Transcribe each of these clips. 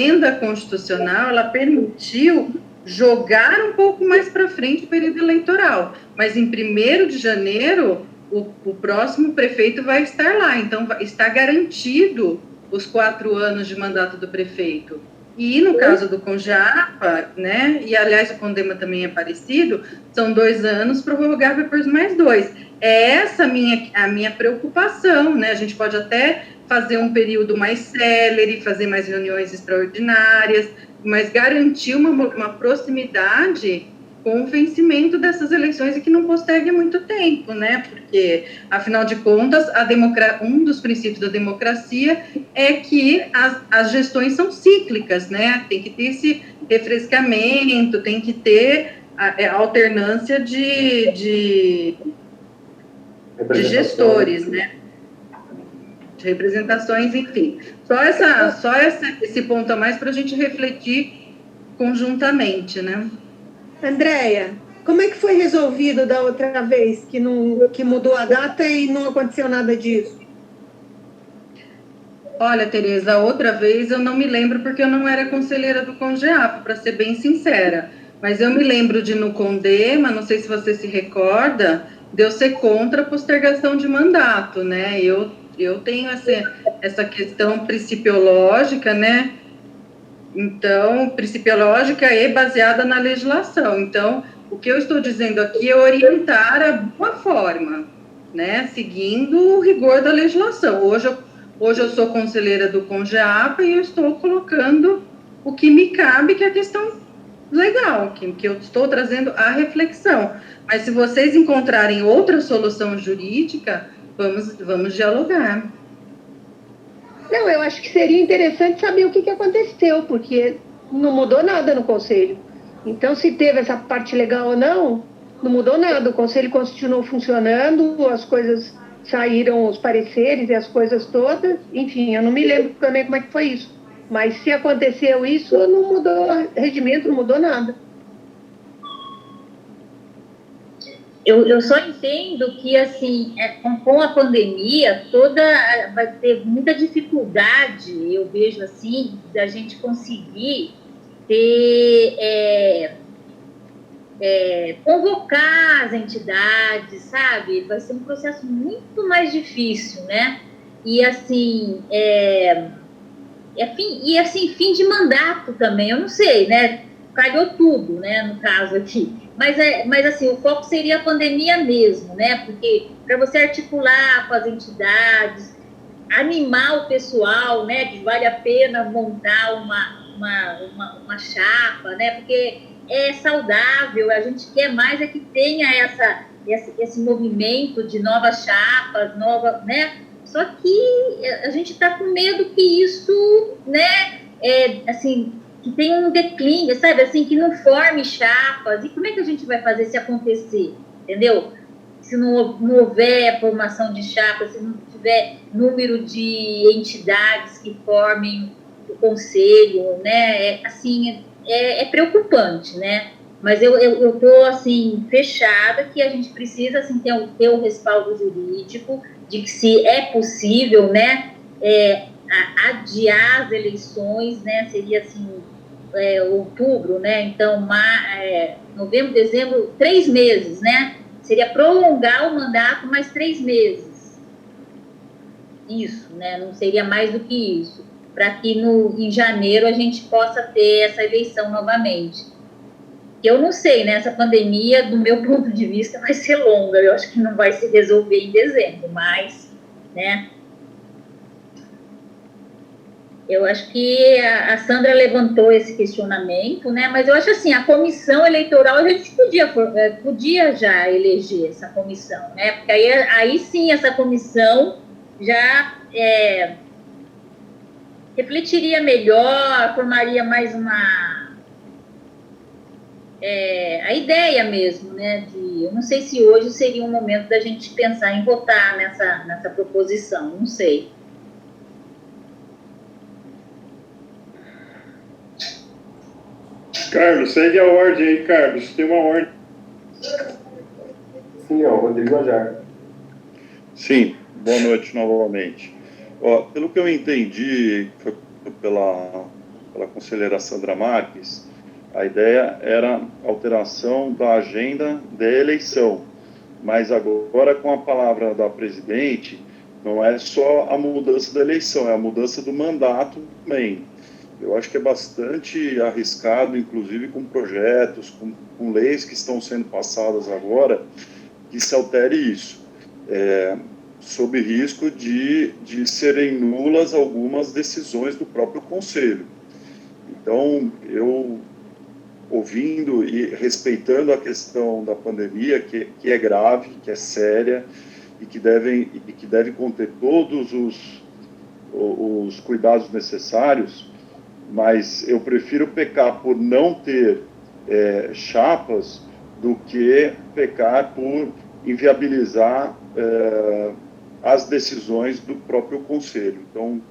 emenda constitucional, ela permitiu jogar um pouco mais para frente o período eleitoral, mas em 1º de janeiro, o próximo prefeito vai estar lá, então está garantido os 4 anos de mandato do prefeito. E no caso do Congeapa, né, e aliás o Condema também é parecido, são 2 anos prorrogável por mais 2. É essa a minha preocupação, né? A gente pode até fazer um período mais célere, fazer mais reuniões extraordinárias, mas garantir uma proximidade com o vencimento dessas eleições e que não postergue muito tempo, né? Porque, afinal de contas, um dos princípios da democracia é que as gestões são cíclicas, né? Tem que ter esse refrescamento, tem que ter a alternância de gestores, né? De representações, enfim. Só esse ponto a mais para a gente refletir conjuntamente, né? Andréia, como é que foi resolvido da outra vez que mudou a data e não aconteceu nada disso? Olha, Tereza, outra vez eu não me lembro porque eu não era conselheira do Congeapa, para ser bem sincera. Mas eu me lembro de no Condema, não sei se você se recorda, de eu ser contra a postergação de mandato, né? Eu tenho essa questão principiológica, né? Então, principiológica e baseada na legislação. Então, o que eu estou dizendo aqui é orientar a boa forma, né? Seguindo o rigor da legislação. Hoje eu sou conselheira do Congeapa e eu estou colocando o que me cabe, que é a questão legal, que eu estou trazendo a reflexão. Mas se vocês encontrarem outra solução jurídica, vamos dialogar. Não, eu acho que seria interessante saber o que aconteceu, porque não mudou nada no Conselho. Então, se teve essa parte legal ou não, não mudou nada. O Conselho continuou funcionando, as coisas saíram, os pareceres e as coisas todas. Enfim, eu não me lembro também como é que foi isso. Mas se aconteceu isso, não mudou regimento, não mudou nada. Eu só entendo que, assim, com a pandemia, vai ter muita dificuldade, eu vejo assim, da gente conseguir convocar as entidades, sabe? Vai ser um processo muito mais difícil, né? E, assim, fim de mandato também, eu não sei, né? Calhou tudo, né, no caso aqui. Mas assim, o foco seria a pandemia mesmo, né? Porque para você articular com as entidades, animar o pessoal, né? Que vale a pena montar uma chapa, né? Porque é saudável, a gente quer mais que tenha esse movimento de novas chapas, né? Só que a gente está com medo que isso, né? Assim, que tem um declínio, sabe, assim, que não forme chapas. E como é que a gente vai fazer se acontecer, entendeu? Se não houver formação de chapas, se não tiver número de entidades que formem o conselho, né, é preocupante, né? Mas eu estou, assim, fechada que a gente precisa, assim, ter o respaldo jurídico de que se é possível, né, adiar as eleições, né, seria assim, outubro, né, então novembro, dezembro, 3 meses, né, seria prolongar o mandato mais 3 meses, isso, né, não seria mais do que isso, para que em janeiro a gente possa ter essa eleição novamente. Eu não sei, né, essa pandemia, do meu ponto de vista, vai ser longa, eu acho que não vai se resolver em dezembro, mas, né, eu acho que a Sandra levantou esse questionamento, né? Mas eu acho assim, a comissão eleitoral, a gente podia já eleger essa comissão, né? Porque aí sim essa comissão já refletiria melhor, formaria mais a ideia mesmo, né? Eu não sei se hoje seria um momento da gente pensar em votar nessa proposição, não sei. Carlos, segue a ordem aí, Carlos. Tem uma ordem. Sim, Rodrigo Ajar. Sim, boa noite novamente. Pelo que eu entendi pela pela conselheira Sandra Marques, a ideia era alteração da agenda da eleição, mas agora com a palavra da presidente, não é só a mudança da eleição, é a mudança do mandato também. Eu acho que é bastante arriscado, inclusive com projetos, com leis que estão sendo passadas agora, que se altere isso, sob risco de serem nulas algumas decisões do próprio Conselho. Então, eu, ouvindo e respeitando a questão da pandemia, que é grave, que é séria, e que deve conter todos os cuidados necessários, mas eu prefiro pecar por não ter chapas do que pecar por inviabilizar as decisões do próprio Conselho. Então,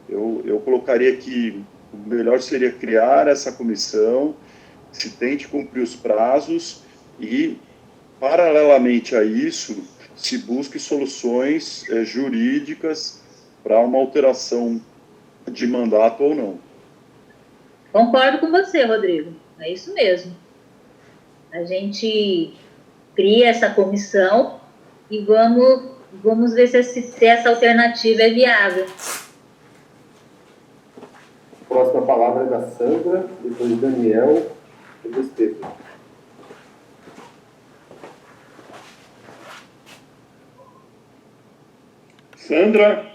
eu colocaria que o melhor seria criar essa comissão, se tente cumprir os prazos e, paralelamente a isso, se busque soluções jurídicas para uma alteração de mandato ou não. Concordo com você, Rodrigo. É isso mesmo. A gente cria essa comissão e vamos ver se essa alternativa é viável. A próxima palavra é da Sandra, depois Daniel e do Estevam. Sandra?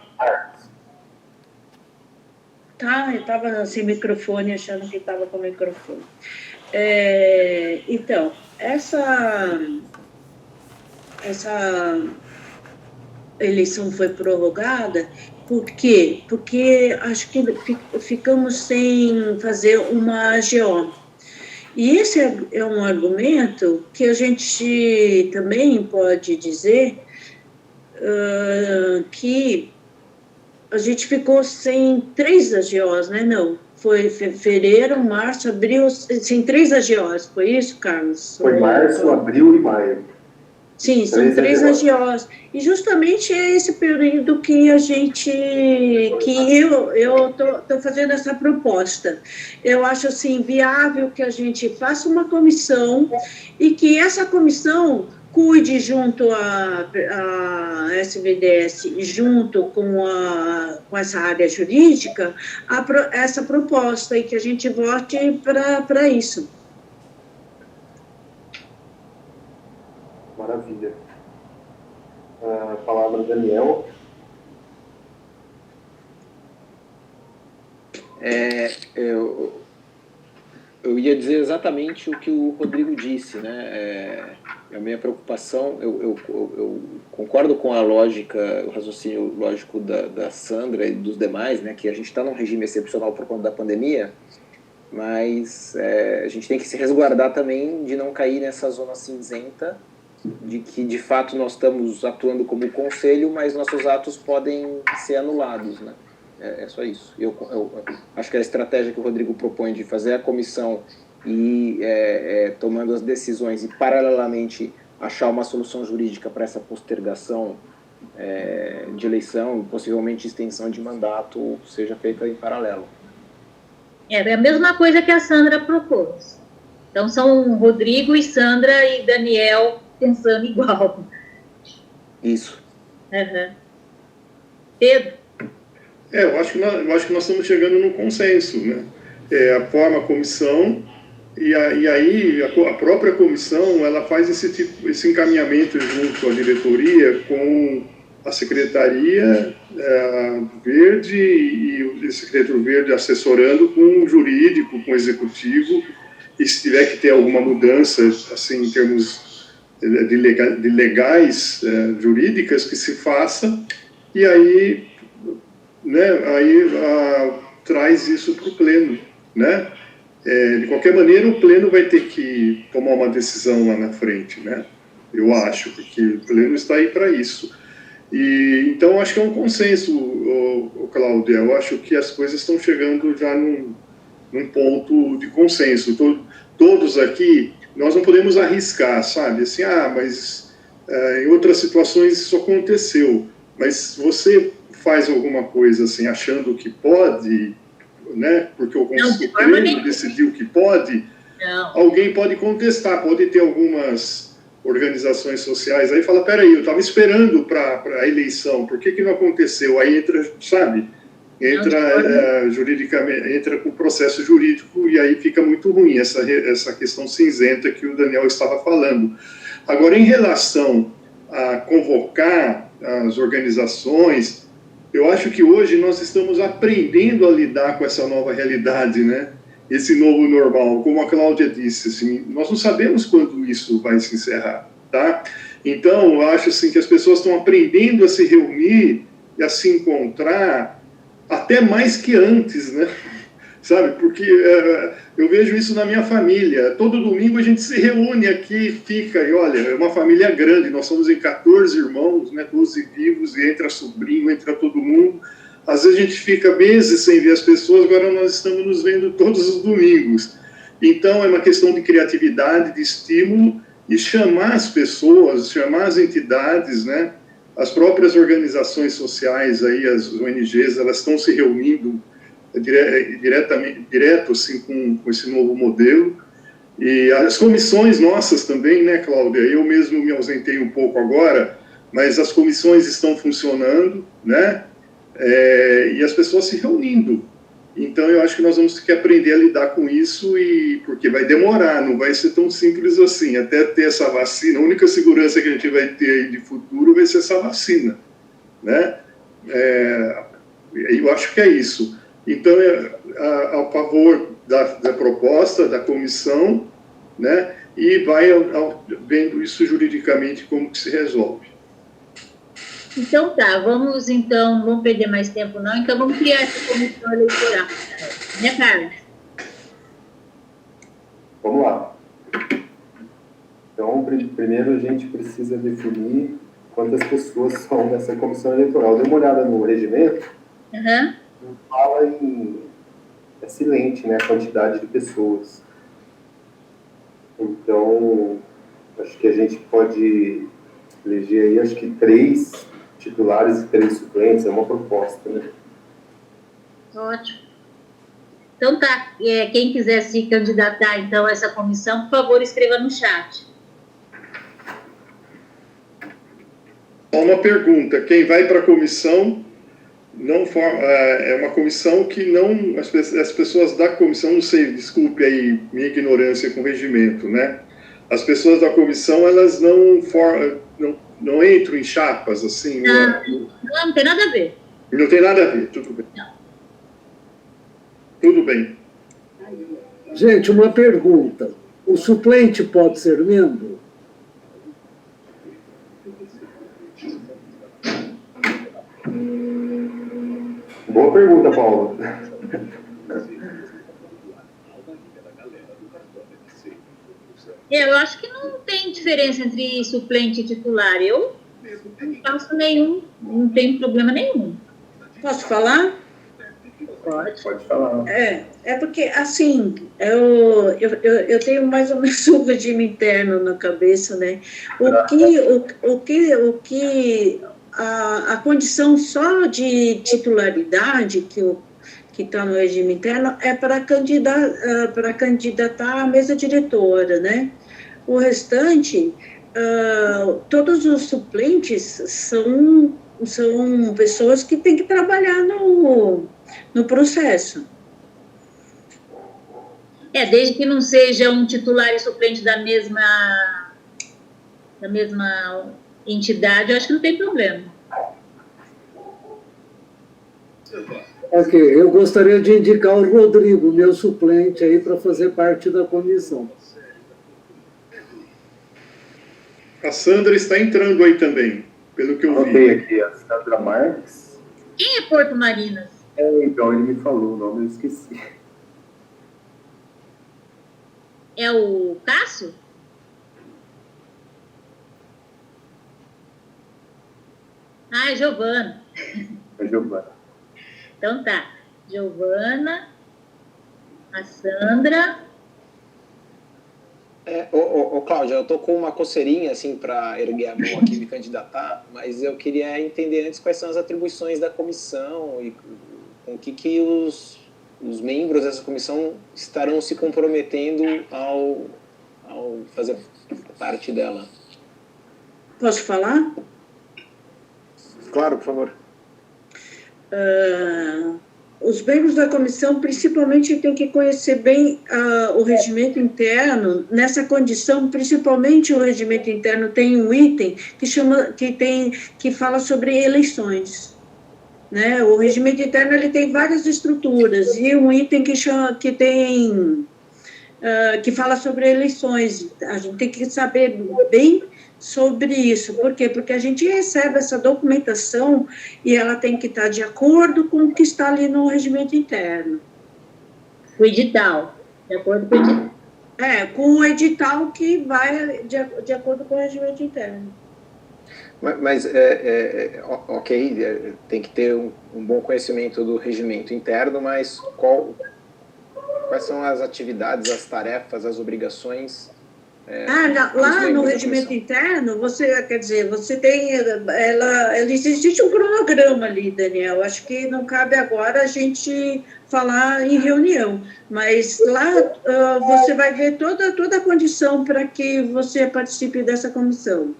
Tá, eu estava sem microfone, achando que estava com o microfone. Então, essa eleição foi prorrogada, por quê? Porque acho que ficamos sem fazer uma AGO. E esse é um argumento que a gente também pode dizer que a gente ficou sem 3 AGOs, né? Não, foi fevereiro, março, abril, sem 3 AGOs, foi isso, Carlos? Foi março, abril e maio. Sim, são 3 AGOs. E justamente é esse período que eu estou fazendo essa proposta. Eu acho assim viável que a gente faça uma comissão e que essa comissão cuide junto à SVDS, junto com essa área jurídica, essa proposta e que a gente vote para isso. Maravilha. A palavra Daniel. Eu ia dizer exatamente o que o Rodrigo disse, né? A minha preocupação, eu concordo com a lógica, o raciocínio lógico da Sandra e dos demais, né? Que a gente está num regime excepcional por conta da pandemia, mas a gente tem que se resguardar também de não cair nessa zona cinzenta, de que de fato nós estamos atuando como conselho, mas nossos atos podem ser anulados, né? É só isso. Eu acho que a estratégia que o Rodrigo propõe de fazer a comissão e tomando as decisões e paralelamente achar uma solução jurídica para essa postergação de eleição, possivelmente extensão de mandato, seja feita em paralelo. É a mesma coisa que a Sandra propôs. Então são Rodrigo e Sandra e Daniel pensando igual. Isso. Uhum. Pedro? Eu acho que nós estamos chegando num consenso, né? Forma a comissão e aí a própria comissão ela faz esse encaminhamento junto à diretoria com a Secretaria Verde e o Secretário Verde assessorando com o jurídico, com o executivo, e se tiver que ter alguma mudança assim em termos de legais jurídicas que se faça, e aí traz isso para o pleno, né? De qualquer maneira, o pleno vai ter que tomar uma decisão lá na frente, né? Eu acho, porque o pleno está aí para isso. E então acho que é um consenso, Cláudia. Eu acho que as coisas estão chegando já num ponto de consenso. Todos aqui, nós não podemos arriscar, sabe? Assim, mas em outras situações isso aconteceu. Mas você faz alguma coisa assim, achando que pode né, porque o Não, de forma Conselho nenhuma. decidiu que pode, Não. alguém pode contestar, pode ter algumas organizações sociais aí fala, peraí, eu estava esperando para a eleição, por que não aconteceu? Aí entra, sabe, entra juridicamente, entra com o processo jurídico e aí fica muito ruim essa questão cinzenta que o Daniel estava falando. Agora, em relação a convocar as organizações, eu acho que hoje nós estamos aprendendo a lidar com essa nova realidade, né? Esse novo normal, como a Cláudia disse, assim, nós não sabemos quando isso vai se encerrar, tá? Então, eu acho assim que as pessoas estão aprendendo a se reunir e a se encontrar até mais que antes, né? Sabe, porque eu vejo isso na minha família. Todo domingo a gente se reúne aqui, fica, e olha, é uma família grande, nós somos em 14 irmãos, né, 12 vivos, e entra sobrinho, entra todo mundo. Às vezes a gente fica meses sem ver as pessoas, agora nós estamos nos vendo todos os domingos. Então é uma questão de criatividade, de estímulo, e chamar as pessoas, chamar as entidades, né, as próprias organizações sociais, aí, as ONGs, elas estão se reunindo direto assim, com esse novo modelo. E as comissões nossas também, né, Cláudia? Eu mesmo me ausentei um pouco agora, mas as comissões estão funcionando, né? E as pessoas se reunindo. Então, eu acho que nós vamos ter que aprender a lidar com isso, porque vai demorar, não vai ser tão simples assim. Até ter essa vacina, a única segurança que a gente vai ter aí de futuro vai ser essa vacina, né? Eu acho que é isso. Então, a favor da proposta, da comissão, né, e vai vendo isso juridicamente como que se resolve. Então tá, vamos não perder mais tempo não, então vamos criar essa comissão eleitoral. Né, Carlos? Vamos lá. Então, primeiro a gente precisa definir quantas pessoas são nessa comissão eleitoral. Dê uma olhada no regimento. Uhum. Fala em excelente, né, a quantidade de pessoas. Então, acho que a gente pode eleger aí, acho que 3 titulares e 3 suplentes, é uma proposta, né? Ótimo. Então tá, quem quiser se candidatar então a essa comissão, por favor, escreva no chat. Só uma pergunta, quem vai para a comissão não é uma comissão que não, as pessoas da comissão, não sei, desculpe aí minha ignorância com o regimento, né? As pessoas da comissão, elas não entram em chapas, assim? Não tem nada a ver. Não tem nada a ver, tudo bem. Não. Tudo bem. Gente, uma pergunta. O suplente pode ser membro? Boa pergunta, Paulo. Eu acho que não tem diferença entre suplente e titular. Eu não faço nenhum, não tenho problema nenhum. Posso falar? Pode falar. É porque, assim, eu tenho mais ou menos um regime interno na cabeça, né? A condição só de titularidade que está no regime interno é para candidatar à mesa diretora, né? O restante, todos os suplentes são pessoas que têm que trabalhar no processo. Desde que não seja um titular e suplente da mesma entidade, eu acho que não tem problema. Ok, eu gostaria de indicar o Rodrigo, meu suplente, aí para fazer parte da comissão. A Sandra está entrando aí também, pelo que eu vi. Anotei aqui, a Sandra Marques. Quem é Porto Marinas? Então, ele me falou o nome, eu esqueci. É o Cássio? É Giovana. É Giovana. Então tá. Giovana, a Sandra. Cláudia, eu tô com uma coceirinha assim para erguer a mão aqui e me candidatar, mas eu queria entender antes quais são as atribuições da comissão e com o que os os membros dessa comissão estarão se comprometendo ao fazer parte dela. Posso falar? Claro, por favor. Os membros da comissão, principalmente, têm que conhecer bem o regimento interno. Nessa condição, principalmente o regimento interno tem um item que fala sobre eleições, né? O regimento interno ele tem várias estruturas e um item que fala sobre eleições. A gente tem que saber bem sobre isso. Por quê? Porque a gente recebe essa documentação e ela tem que estar de acordo com o que está ali no regimento interno. O edital, de acordo com o edital. Com o edital que vai de acordo com o regimento interno. Mas ok, tem que ter um bom conhecimento do regimento interno, mas quais são as atividades, as tarefas, as obrigações? Lá no regimento interno, você tem, existe um cronograma ali, Daniel. Acho que não cabe agora a gente falar em reunião, mas lá você vai ver toda a condição para que você participe dessa comissão.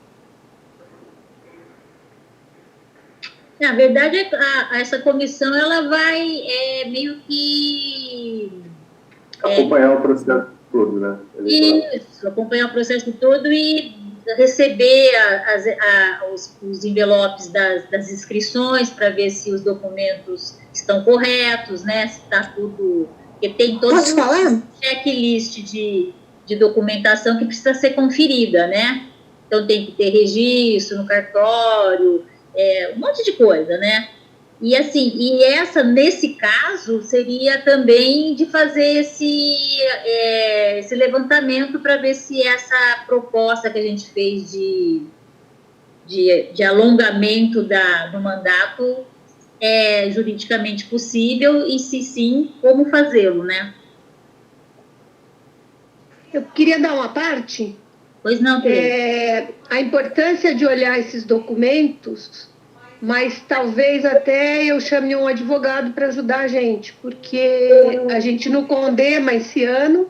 Na verdade, essa comissão ela vai meio que acompanhar o processo todo, né? Isso, acompanhar o processo todo e receber os envelopes das inscrições para ver se os documentos estão corretos, né? Se está tudo... Porque tem todo um checklist de documentação que precisa ser conferida, né? Então, tem que ter registro no cartório, um monte de coisa, né? E assim, nesse caso, seria também de fazer esse levantamento para ver se essa proposta que a gente fez de alongamento do mandato é juridicamente possível e, se sim, como fazê-lo, né? Eu queria dar uma parte. Pois não, Tereza. A importância de olhar esses documentos, mas talvez até eu chame um advogado para ajudar a gente, porque a gente no Condema esse ano,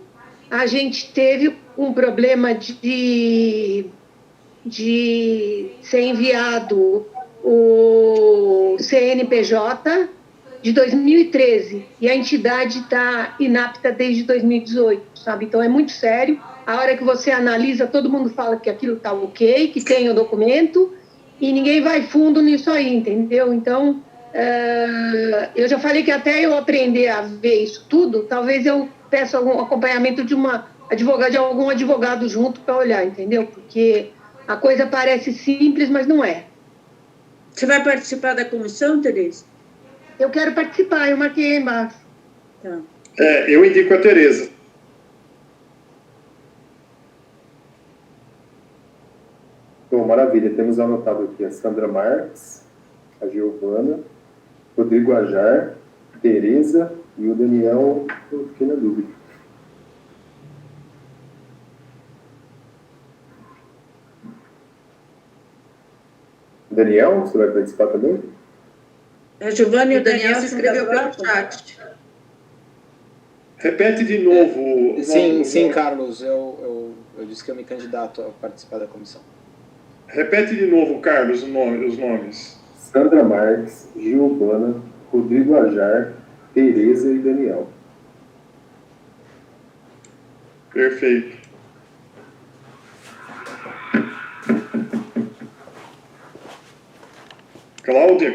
a gente teve um problema de ser enviado o CNPJ de 2013, e a entidade está inapta desde 2018, sabe? Então é muito sério. A hora que você analisa, todo mundo fala que aquilo está ok, que tem o documento, e ninguém vai fundo nisso aí, entendeu? Então, eu já falei que até eu aprender a ver isso tudo, talvez eu peça algum acompanhamento de algum advogado junto para olhar, entendeu? Porque a coisa parece simples, mas não é. Você vai participar da comissão, Tereza? Eu quero participar, eu marquei aí embaixo. Tá. Eu indico a Tereza. Bom, maravilha. Temos anotado aqui a Sandra Marques, a Giovana, Rodrigo Ajar, Tereza e o Daniel. Eu fiquei na dúvida. Daniel, você vai participar também? A Giovana e o Daniel se inscreveu pelo chat. Repete de novo. Sim, Carlos. Eu disse que eu me candidato a participar da comissão. Repete de novo, Carlos, os nomes. Sandra Marques, Giovana, Rodrigo Ajar, Tereza e Daniel. Perfeito. Cláudia?